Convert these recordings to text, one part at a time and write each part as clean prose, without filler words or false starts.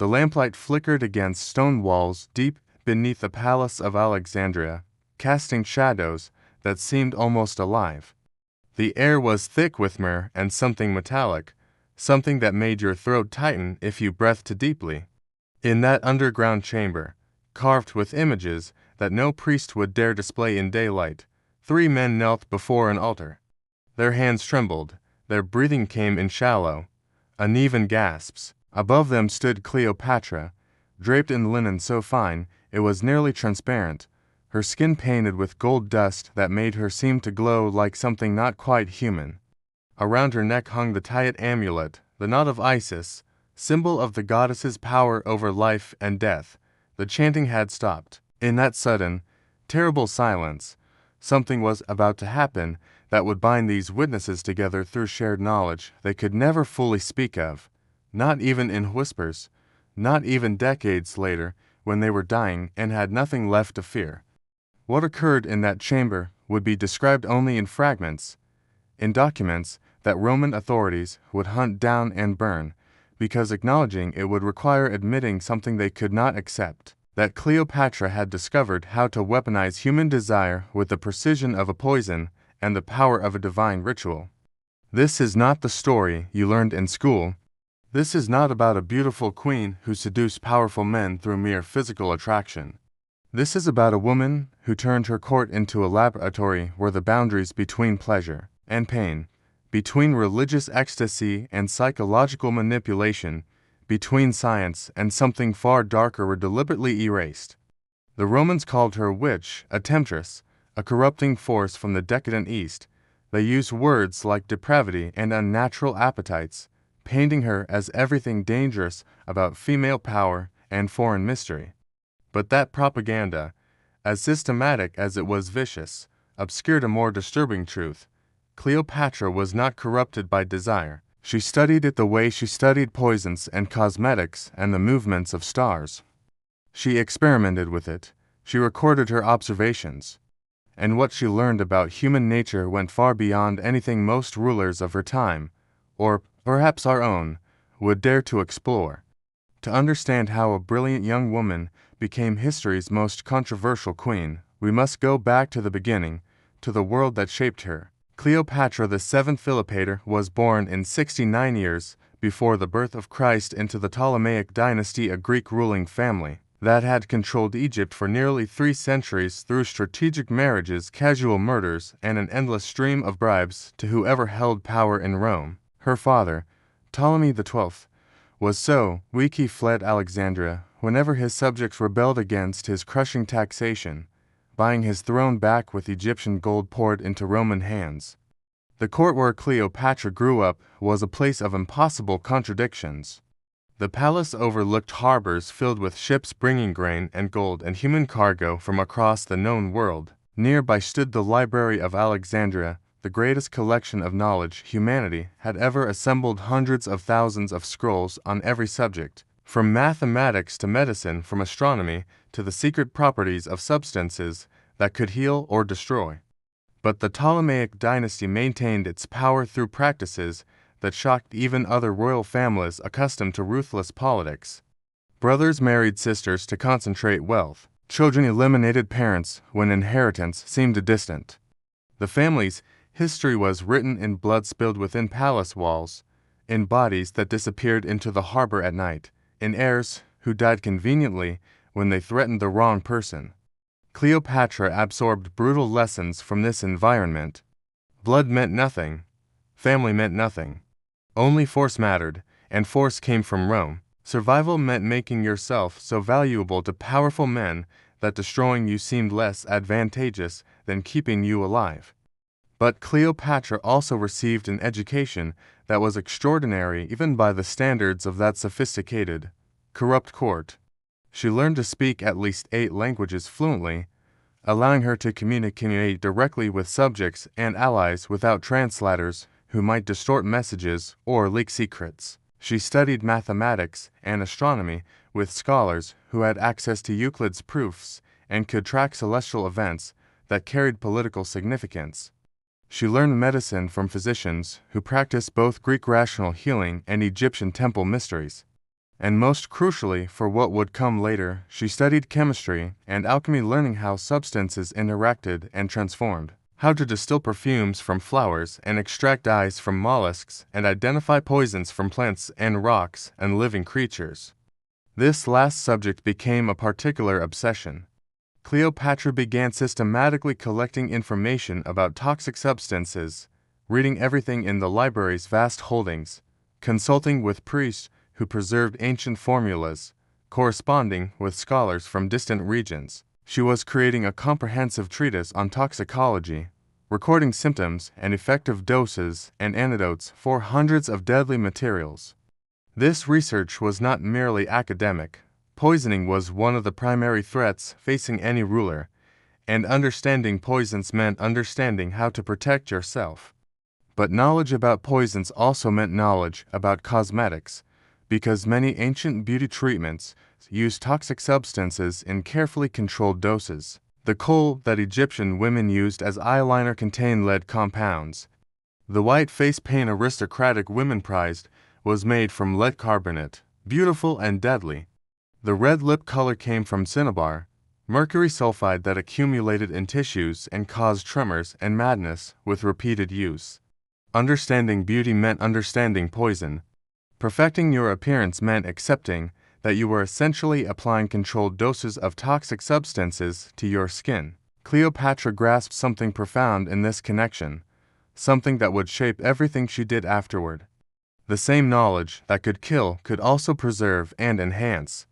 The lamplight flickered against stone walls deep beneath the palace of Alexandria, casting shadows that seemed almost alive. The air was thick with myrrh and something metallic, something that made your throat tighten if you breathed too deeply. In that underground chamber, carved with images that no priest would dare display in daylight, 3 men knelt before an altar. Their hands trembled, their breathing came in shallow, uneven gasps. Above them stood Cleopatra, draped in linen so fine it was nearly transparent, her skin painted with gold dust that made her seem to glow like something not quite human. Around her neck hung the Tayet amulet, the knot of Isis, symbol of the goddess's power over life and death. The chanting had stopped. In that sudden, terrible silence, something was about to happen that would bind these witnesses together through shared knowledge they could never fully speak of, not even in whispers, not even decades later when they were dying and had nothing left to fear. What occurred in that chamber would be described only in fragments, in documents that Roman authorities would hunt down and burn, because acknowledging it would require admitting something they could not accept, that Cleopatra had discovered how to weaponize human desire with the precision of a poison and the power of a divine ritual. This is not the story you learned in school. This is not about a beautiful queen who seduced powerful men through mere physical attraction. This is about a woman who turned her court into a laboratory where the boundaries between pleasure and pain, between religious ecstasy and psychological manipulation, between science and something far darker were deliberately erased. The Romans called her a witch, a temptress, a corrupting force from the decadent East. They used words like depravity and unnatural appetites, painting her as everything dangerous about female power and foreign mystery. But that propaganda, as systematic as it was vicious, obscured a more disturbing truth. Cleopatra was not corrupted by desire. She studied it the way she studied poisons and cosmetics and the movements of stars. She experimented with it. She recorded her observations. And what she learned about human nature went far beyond anything most rulers of her time, or perhaps our own, would dare to explore. To understand how a brilliant young woman became history's most controversial queen, we must go back to the beginning, to the world that shaped her. Cleopatra the Seventh Philopator was born in 69 years before the birth of Christ into the Ptolemaic dynasty, a Greek ruling family that had controlled Egypt for nearly 3 centuries through strategic marriages, casual murders, and an endless stream of bribes to whoever held power in Rome. Her father, Ptolemy XII, was so weak he fled Alexandria whenever his subjects rebelled against his crushing taxation, buying his throne back with Egyptian gold poured into Roman hands. The court where Cleopatra grew up was a place of impossible contradictions. The palace overlooked harbors filled with ships bringing grain and gold and human cargo from across the known world. Nearby stood the Library of Alexandria, the greatest collection of knowledge humanity had ever assembled, hundreds of thousands of scrolls on every subject, from mathematics to medicine, from astronomy to the secret properties of substances that could heal or destroy. But the Ptolemaic dynasty maintained its power through practices that shocked even other royal families accustomed to ruthless politics. Brothers married sisters to concentrate wealth. Children eliminated parents when inheritance seemed distant. The family's history was written in blood spilled within palace walls, in bodies that disappeared into the harbor at night, in heirs who died conveniently when they threatened the wrong person. Cleopatra absorbed brutal lessons from this environment. Blood meant nothing. Family meant nothing. Only force mattered, and force came from Rome. Survival meant making yourself so valuable to powerful men that destroying you seemed less advantageous than keeping you alive. But Cleopatra also received an education that was extraordinary even by the standards of that sophisticated, corrupt court. She learned to speak at least 8 languages fluently, allowing her to communicate directly with subjects and allies without translators who might distort messages or leak secrets. She studied mathematics and astronomy with scholars who had access to Euclid's proofs and could track celestial events that carried political significance. She learned medicine from physicians who practiced both Greek rational healing and Egyptian temple mysteries. And most crucially, for what would come later, she studied chemistry and alchemy, learning how substances interacted and transformed, how to distill perfumes from flowers and extract dyes from mollusks and identify poisons from plants and rocks and living creatures. This last subject became a particular obsession. Cleopatra began systematically collecting information about toxic substances, reading everything in the library's vast holdings, consulting with priests who preserved ancient formulas, corresponding with scholars from distant regions. She was creating a comprehensive treatise on toxicology, recording symptoms and effective doses and antidotes for hundreds of deadly materials. This research was not merely academic. Poisoning was one of the primary threats facing any ruler, and understanding poisons meant understanding how to protect yourself. But knowledge about poisons also meant knowledge about cosmetics, because many ancient beauty treatments used toxic substances in carefully controlled doses. The kohl that Egyptian women used as eyeliner contained lead compounds. The white face paint aristocratic women prized was made from lead carbonate, beautiful and deadly. The red lip color came from cinnabar, mercury sulfide that accumulated in tissues and caused tremors and madness with repeated use. Understanding beauty meant understanding poison. Perfecting your appearance meant accepting that you were essentially applying controlled doses of toxic substances to your skin. Cleopatra grasped something profound in this connection, something that would shape everything she did afterward. The same knowledge that could kill could also preserve and enhance.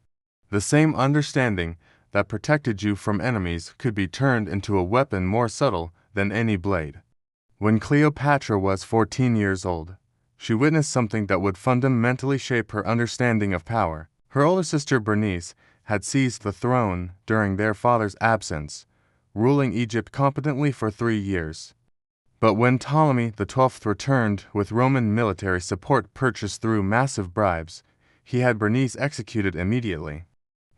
The same understanding that protected you from enemies could be turned into a weapon more subtle than any blade. When Cleopatra was 14 years old, she witnessed something that would fundamentally shape her understanding of power. Her older sister Bernice had seized the throne during their father's absence, ruling Egypt competently for 3 years. But when Ptolemy XII returned with Roman military support purchased through massive bribes, he had Bernice executed immediately.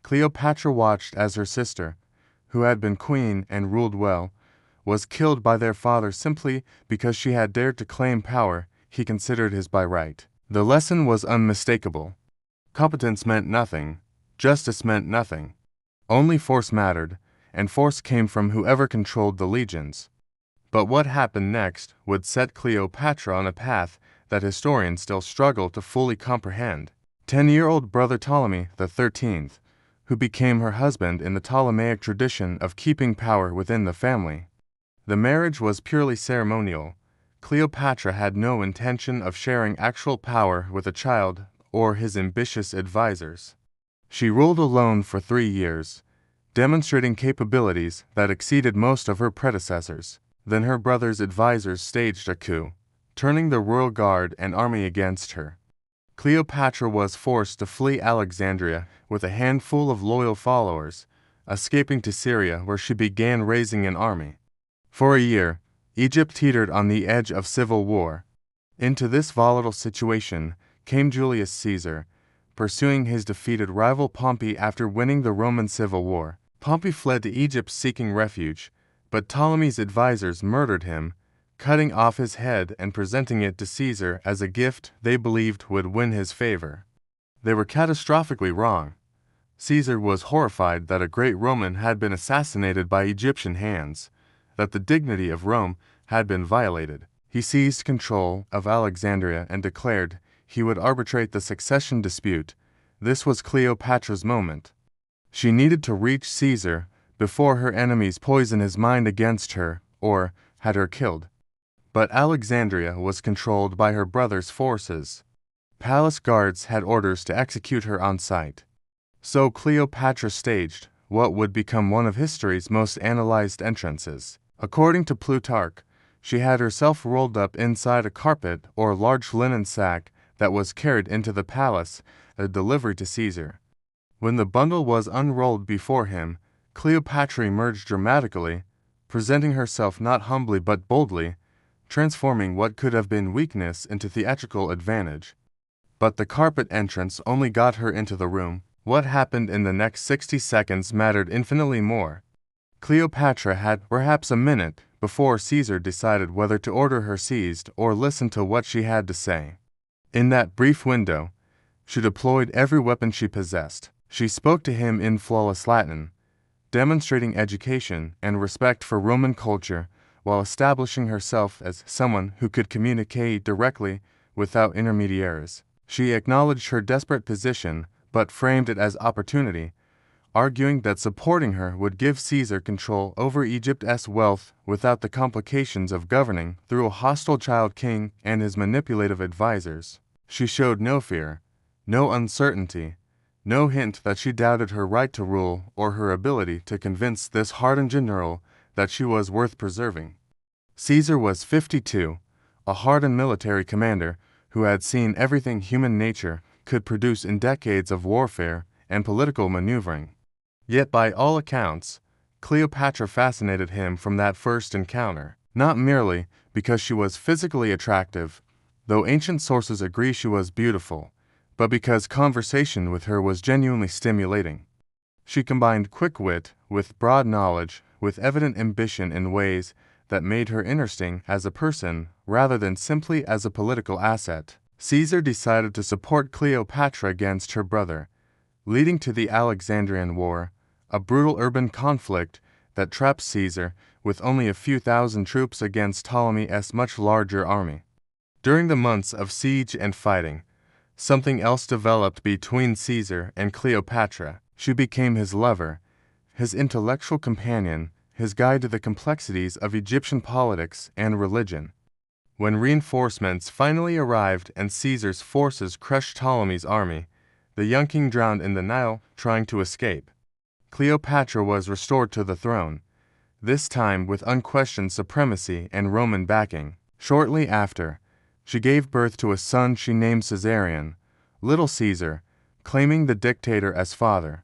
Cleopatra watched as her sister, who had been queen and ruled well, was killed by their father simply because she had dared to claim power he considered his by right. The lesson was unmistakable. Competence meant nothing. Justice meant nothing. Only force mattered, and force came from whoever controlled the legions. But what happened next would set Cleopatra on a path that historians still struggle to fully comprehend. 10-year-old brother Ptolemy XIII, who became her husband in the Ptolemaic tradition of keeping power within the family. The marriage was purely ceremonial. Cleopatra had no intention of sharing actual power with a child or his ambitious advisors. She ruled alone for 3 years, demonstrating capabilities that exceeded most of her predecessors. Then her brother's advisors staged a coup, turning the royal guard and army against her. Cleopatra was forced to flee Alexandria with a handful of loyal followers, escaping to Syria where she began raising an army. For a year, Egypt teetered on the edge of civil war. Into this volatile situation came Julius Caesar, pursuing his defeated rival Pompey after winning the Roman Civil War. Pompey fled to Egypt seeking refuge, but Ptolemy's advisors murdered him, cutting off his head and presenting it to Caesar as a gift they believed would win his favor. They were catastrophically wrong. Caesar was horrified that a great Roman had been assassinated by Egyptian hands, that the dignity of Rome had been violated. He seized control of Alexandria and declared he would arbitrate the succession dispute. This was Cleopatra's moment. She needed to reach Caesar before her enemies poisoned his mind against her or had her killed. But Alexandria was controlled by her brother's forces. Palace guards had orders to execute her on sight. So Cleopatra staged what would become one of history's most analyzed entrances. According to Plutarch, she had herself rolled up inside a carpet or large linen sack that was carried into the palace, a delivery to Caesar. When the bundle was unrolled before him, Cleopatra emerged dramatically, presenting herself not humbly but boldly, transforming what could have been weakness into theatrical advantage. But the carpet entrance only got her into the room. What happened in the next 60 seconds mattered infinitely more. Cleopatra had perhaps a minute before Caesar decided whether to order her seized or listen to what she had to say. In that brief window, She deployed every weapon she possessed. She spoke to him in flawless Latin, demonstrating education and respect for Roman culture while establishing herself as someone who could communicate directly without intermediaries. She acknowledged her desperate position but framed it as opportunity, arguing that supporting her would give Caesar control over Egypt's wealth without the complications of governing through a hostile child king and his manipulative advisors. She showed no fear, no uncertainty, no hint that she doubted her right to rule or her ability to convince this hardened general that she was worth preserving. Caesar was 52, a hardened military commander who had seen everything human nature could produce in decades of warfare and political maneuvering. Yet by all accounts, Cleopatra fascinated him from that first encounter, not merely because she was physically attractive, though ancient sources agree she was beautiful, but because conversation with her was genuinely stimulating. She combined quick wit with broad knowledge, with evident ambition in ways that made her interesting as a person rather than simply as a political asset. Caesar decided to support Cleopatra against her brother, leading to the Alexandrian War, a brutal urban conflict that trapped Caesar with only a few thousand troops against Ptolemy's much larger army. During the months of siege and fighting, something else developed between Caesar and Cleopatra. She became his lover, his intellectual companion, his guide to the complexities of Egyptian politics and religion. When reinforcements finally arrived and Caesar's forces crushed Ptolemy's army, the young king drowned in the Nile trying to escape. Cleopatra was restored to the throne, this time with unquestioned supremacy and Roman backing. Shortly after, she gave birth to a son she named Caesarion, Little Caesar, claiming the dictator as father.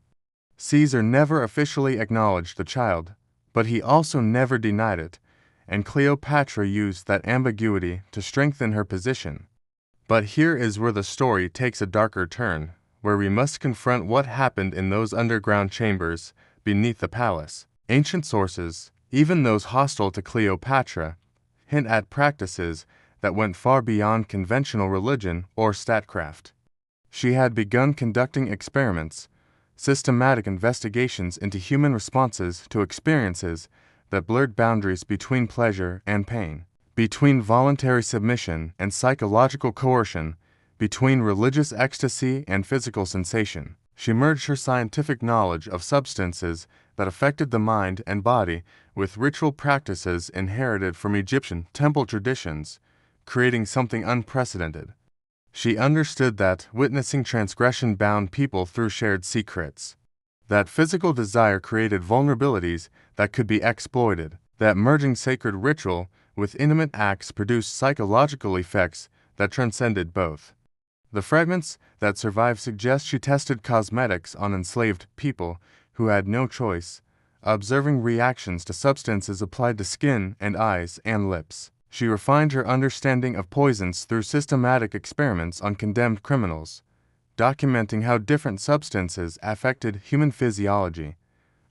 Caesar never officially acknowledged the child, but he also never denied it, and Cleopatra used that ambiguity to strengthen her position. But here is where the story takes a darker turn, where we must confront what happened in those underground chambers beneath the palace. Ancient sources, even those hostile to Cleopatra, hint at practices that went far beyond conventional religion or statecraft. She had begun conducting experiments, systematic investigations into human responses to experiences that blurred boundaries between pleasure and pain, between voluntary submission and psychological coercion, between religious ecstasy and physical sensation. She merged her scientific knowledge of substances that affected the mind and body with ritual practices inherited from Egyptian temple traditions, creating something unprecedented. She understood that witnessing transgression bound people through shared secrets, that physical desire created vulnerabilities that could be exploited, that merging sacred ritual with intimate acts produced psychological effects that transcended both. The fragments that survive suggest she tested cosmetics on enslaved people who had no choice, observing reactions to substances applied to skin and eyes and lips. She refined her understanding of poisons through systematic experiments on condemned criminals, documenting how different substances affected human physiology,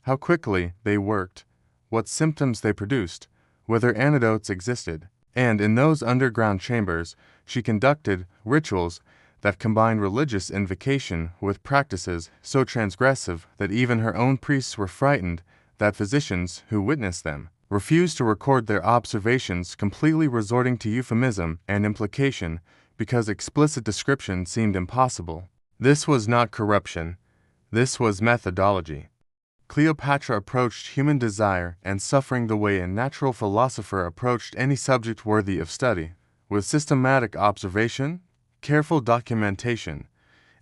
how quickly they worked, what symptoms they produced, whether antidotes existed. And in those underground chambers, she conducted rituals that combined religious invocation with practices so transgressive that even her own priests were frightened, that physicians who witnessed them refused to record their observations, completely resorting to euphemism and implication because explicit description seemed impossible. This was not corruption. This was methodology. Cleopatra approached human desire and suffering the way a natural philosopher approached any subject worthy of study, with systematic observation, careful documentation,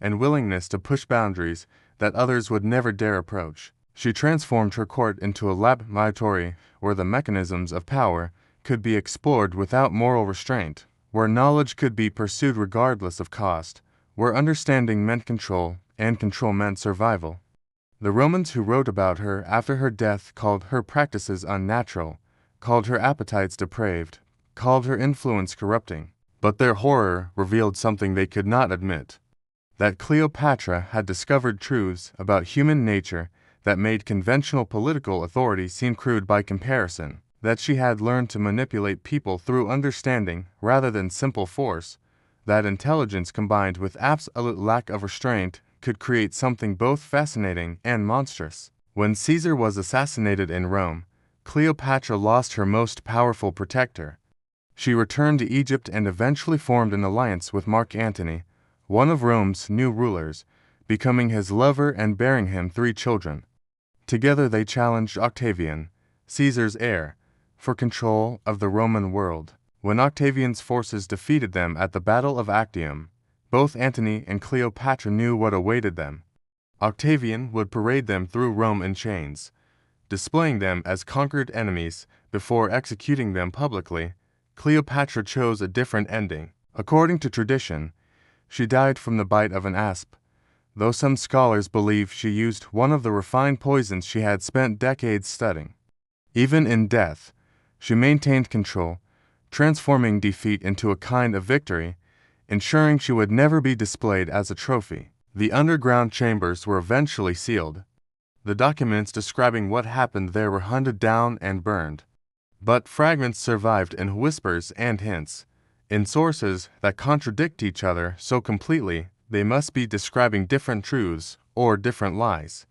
and willingness to push boundaries that others would never dare approach. She transformed her court into a laboratory where the mechanisms of power could be explored without moral restraint, where knowledge could be pursued regardless of cost, where understanding meant control and control meant survival. The Romans who wrote about her after her death called her practices unnatural, called her appetites depraved, called her influence corrupting. But their horror revealed something they could not admit: that Cleopatra had discovered truths about human nature that made conventional political authority seem crude by comparison, that she had learned to manipulate people through understanding rather than simple force, that intelligence combined with absolute lack of restraint could create something both fascinating and monstrous. When Caesar was assassinated in Rome, Cleopatra lost her most powerful protector. She returned to Egypt and eventually formed an alliance with Mark Antony, one of Rome's new rulers, becoming his lover and bearing him 3 children. Together they challenged Octavian, Caesar's heir, for control of the Roman world. When Octavian's forces defeated them at the Battle of Actium, both Antony and Cleopatra knew what awaited them. Octavian would parade them through Rome in chains, displaying them as conquered enemies before executing them publicly. Cleopatra chose a different ending. According to tradition, she died from the bite of an asp, though some scholars believe she used one of the refined poisons she had spent decades studying. Even in death, she maintained control, transforming defeat into a kind of victory, ensuring she would never be displayed as a trophy. The underground chambers were eventually sealed. The documents describing what happened there were hunted down and burned. But fragments survived in whispers and hints, in sources that contradict each other so completely they must be describing different truths or different lies.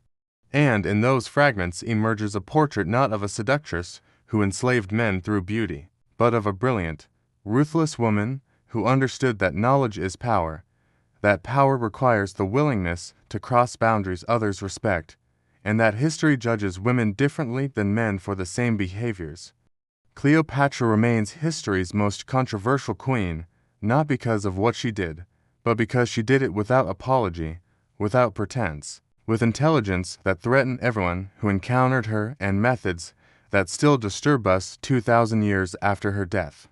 And in those fragments emerges a portrait not of a seductress who enslaved men through beauty, but of a brilliant, ruthless woman who understood that knowledge is power, that power requires the willingness to cross boundaries others respect, and that history judges women differently than men for the same behaviors. Cleopatra remains history's most controversial queen, not because of what she did, but because she did it without apology, without pretense, with intelligence that threatened everyone who encountered her and methods that still disturb us 2,000 years after her death.